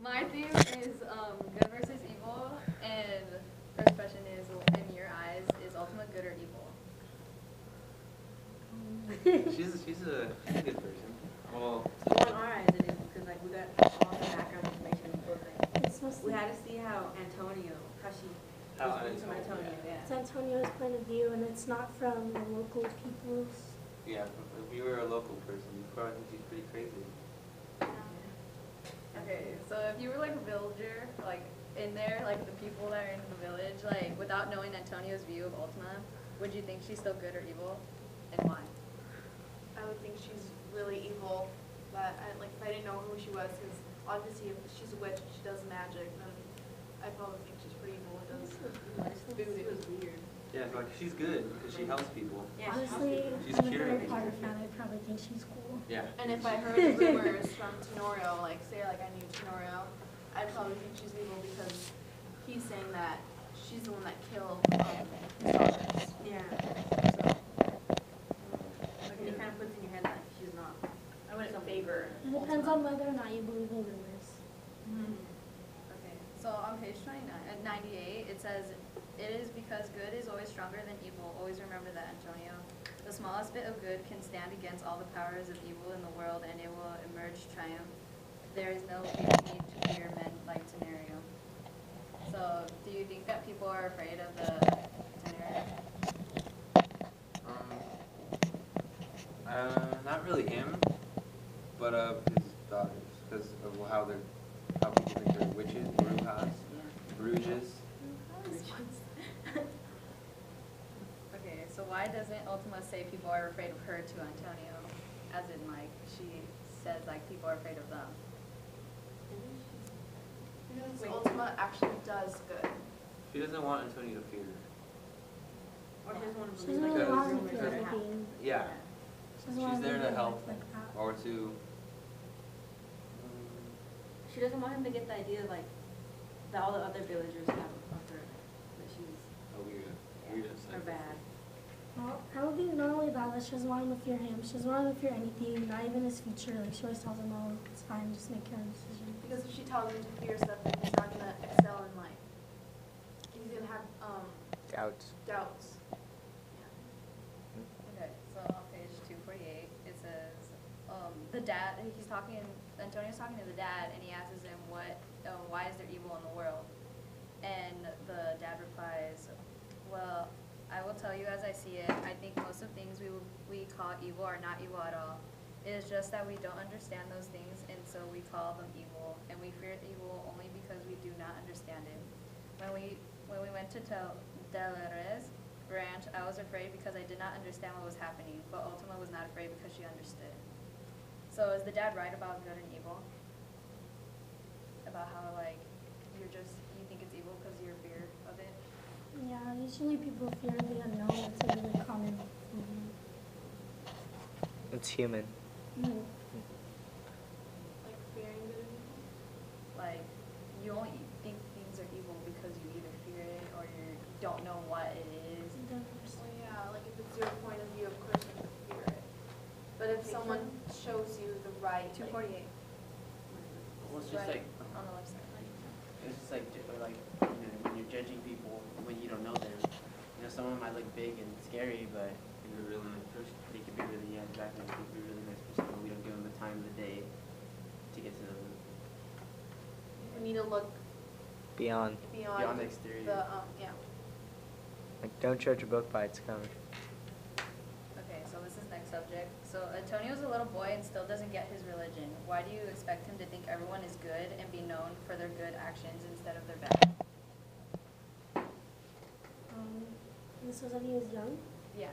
My theme is good versus evil, and first question is, in your eyes, is Ultima good or evil? She's a good person. Well, So in our eyes it is because like we got all the background information in the book. Like, It's supposed we to, had to see how Antonio, how she How was from Antonio, Antonio, yeah. it's Antonio's point of view, and it's not from the local people's. yeah, if you were a local person, you'd probably think she's pretty crazy. Okay, so if you were like a villager, like in there, like the people that are in the village, like without knowing Antonio's view of Ultima, would you think she's still good or evil, and why? I would think she's really evil, but like if I didn't know who she was, because obviously if she's a witch, she does magic, then I probably think she's pretty evil and does voodoo. It was weird. Yeah, so, like she's good because she helps people. Yeah, Honestly, She's I'm a curing Harry Potter people. fan. I probably think she's cool. Yeah. And if I heard rumors from Tenorio, like say like I knew Tenorio, I'd probably think she's evil because he's saying that she's the one that killed his daughters. Yeah. So, And it kind of puts in your head that she's not. I wouldn't favor. It depends on whether or not you believe in rumors. Okay, so on page 98, it says, "It is because good is always stronger than evil. Always remember that, Antonio. The smallest bit of good can stand against all the powers of evil in the world, and it will emerge triumph. There is no need to fear men like Tenerio." So, do you think that people are afraid of the Tenerio? Not really him, but of his daughters, because of how people think they're witches, brujas. Okay, so why doesn't Ultima say people are afraid of her to Antonio? As in, like, she says, like, people are afraid of them. Because Ultima actually does good. She doesn't want Antonio to fear her. Or she doesn't want to She believe doesn't like really the want rumors to that feel are like happening. being. Yeah, She doesn't want she's there to live help like that. or to. She doesn't want him to get the idea like that all the other villagers have of her, that she's Weird. or bad. Well, probably not only that, she doesn't want him to fear him. She doesn't want him to fear anything, not even his future. Like, she always tells him, oh, it's fine, just make your own decision. Because if she tells him to fear stuff, then he's not gonna excel in life. He's gonna have Doubts. doubts. Okay, so on page 248, it says, the dad, Antonio's talking to the dad, and he asks him, why is there evil in the world? And the dad replies, well, I will tell you as I see it, I think most of things we call evil are not evil at all. It is just that we don't understand those things, and so we call them evil, and we fear evil only because we do not understand it. When we went to Delores Ranch, I was afraid because I did not understand what was happening, but Ultima was not afraid because she understood. So is the dad right about good and evil? About how, like, you think it's evil because of your fear of it? Yeah, usually people fear the unknown. It's a really common feeling. It's human. Mm. Like fearing good and evil. Like, you only think things are evil because you either fear it or you don't know what it is. Well, yeah, like if it's your point of view, of course you can fear it. But if someone shows you the right, 248. Well, it's just Right like on the left side. it's just like when you're judging people when you don't know them. You know, someone might look big and scary, but You're a really nice person. they could be really exactly. They could be a really nice person, but we don't give them the time of the day to get to know them we need to look Beyond. beyond the exterior. Yeah. Like, don't judge a book by its cover. Okay, so this is next subject. So Antonio's a little boy and still doesn't get his religion. Why do you expect him to think everyone is good and be known for their good actions instead of their bad? This was when he was young. Yeah.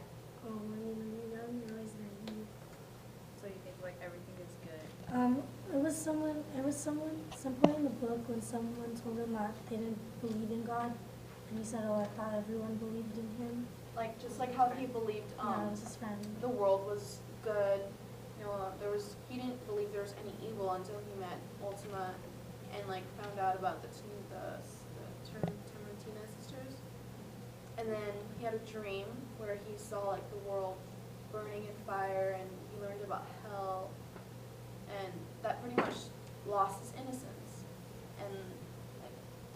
Oh, when he was young, he was naive. So you think like everything is good? It was some point in the book when someone told him that they didn't believe in God, and he said, oh, I thought everyone believed in him. Like just like how he believed Yeah, it was his friend. the world was good. You know, he didn't believe there was any evil until he met Ultima and like found out about the Termentina sisters. And then he had a dream where he saw like the world burning in fire, and he learned about hell, and that pretty much lost his innocence.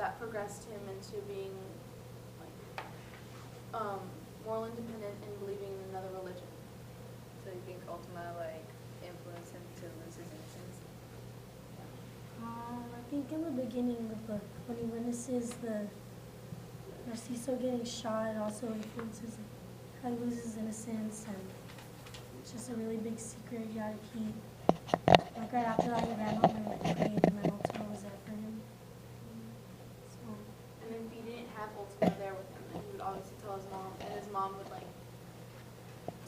that progressed him into being like moral independent and believing in another religion. So you think Ultima like influenced him to lose his innocence? I think in the beginning of the book, when he witnesses the Narciso getting shot, it also influences how he loses innocence, and it's just a really big secret you gotta keep. Like right after that, he ran home and like prayed, and then Ultima was there for him. So, And if he didn't have Ultima there with him, then he would obviously tell his mom, and his mom would like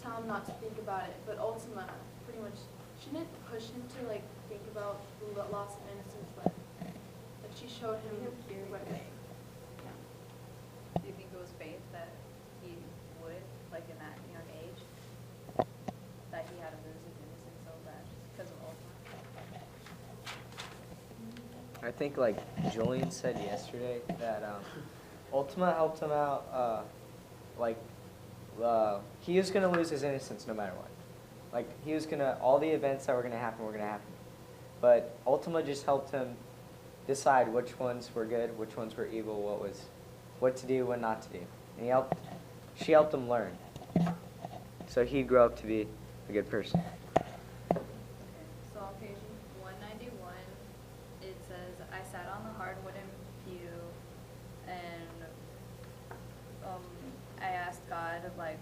tell him not to think about it. But Ultima pretty much, she didn't push him to like think about the loss of innocence, but like she showed him the right way. Yeah. Do you think it was faith that he would, like in that young age, that he had to lose his innocence so bad just because of Ultima? I think like Julian said yesterday that Ultima helped him out. He was gonna lose his innocence no matter what. Like he was gonna, all the events that were gonna happen were gonna happen. But Ultima just helped him decide which ones were good, which ones were evil, what to do, what not to do. And she helped him learn. So he'd grow up to be a good person. Okay, so on page 191, it says, I sat on the hard wooden pew and I asked God of like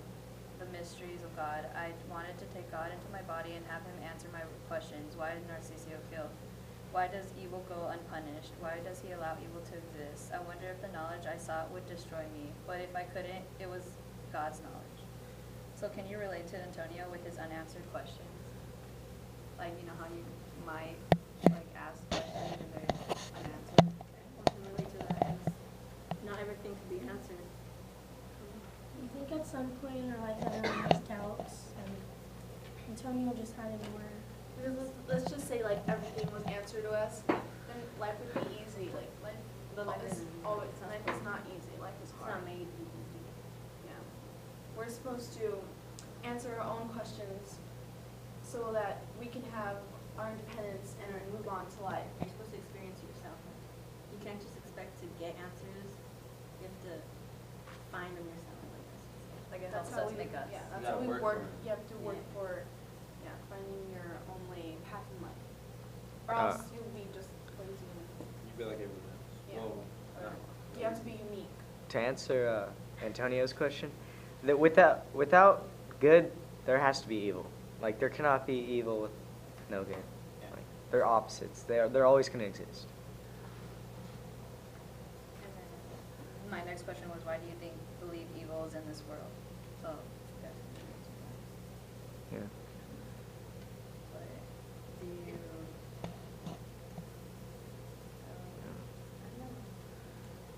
the mysteries of God. I wanted to take God into my body and have him answer my questions. Why did Narcisio kill? Why does evil go unpunished? Why does he allow evil to exist? I wonder if the knowledge I sought would destroy me, but if I couldn't, it was God's knowledge. So can you relate to Antonio with his unanswered questions? Like, you know how you might like ask questions and they're unanswered? I can relate to that, because not everything can be answered. I think at some point in our life everyone has doubts, and Antonio just had it more. Because let's just say like everything was answered to us, then life would be easy. Like life, But life is isn't. always life is not easy. Life is It's hard. not made easy. Yeah. We're supposed to answer our own questions so that we can have our independence and move on to life. You're supposed to experience it yourself. You can't just expect to get answers. You have to find them yourself. Like it That's helps how us we make us. Yeah, You that's how gotta we work work. for it. You have to work Yeah. for finding your own way, path in life, or Uh, else you'll be just lazy. You'd be like everyone else. Yeah. Well, no. You have to be unique. To answer Antonio's question, that without good, there has to be evil. Like there cannot be evil with no good. Yeah. Like they're opposites. They're always going to exist. And then my next question was, why do you think believe evil is in this world? So, you guys can answer that. Yeah. But do you?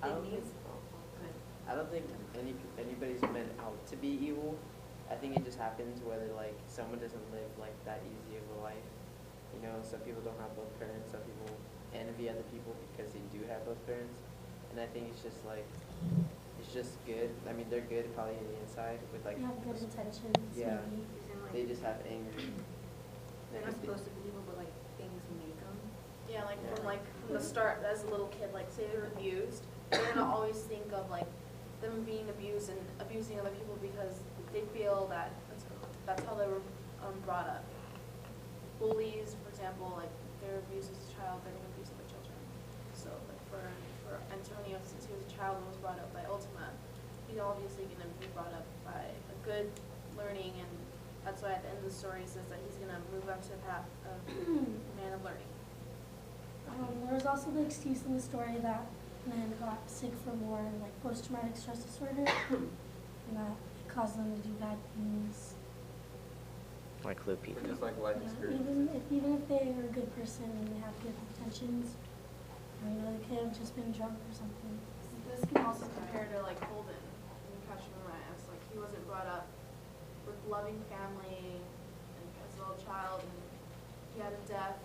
I don't think, I don't think anybody's meant out to be evil. I think it just happens whether like someone doesn't live like that easy of a life. You know, some people don't have both parents. Some people envy other people because they do have both parents. And I think it's just like, it's just good. I mean, they're good probably on the inside with like. You have good intentions, Yeah. maybe. They just have anger. They're not supposed to be evil, but like things make them. Yeah, like Yeah. from the start as a little kid, like say they're abused, they're gonna always think of like them being abused and abusing other people because they feel that that's how they were brought up. Bullies, for example, like they're abused as a child, they're gonna abuse other children. So like for Antonio, since he was a child and was brought up by Ultima, he's obviously gonna be brought up by a good learning, and that's why at the end of the story it says that he's gonna move up to a path of man of learning. There was also the excuse in the story that man got sick from war and like post-traumatic stress disorder, and that it caused them to do bad things. Like Lupita. But just like life Yeah, experience. even if they were a good person and they have good intentions, you know, they could have just been drunk or something. This can also compare to like Holden in Catch Me When I Ask. Like he wasn't brought up with loving family and as a little child, and he had a death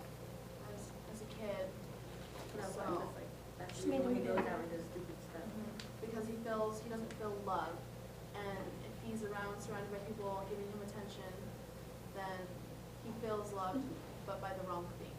as a kid. That's So- why it's like, that's Just the reason made why he him goes bitter. out and does stupid stuff. Because he doesn't feel love, and if he's around surrounded by people giving him attention, then he feels loved, but by the wrong thing.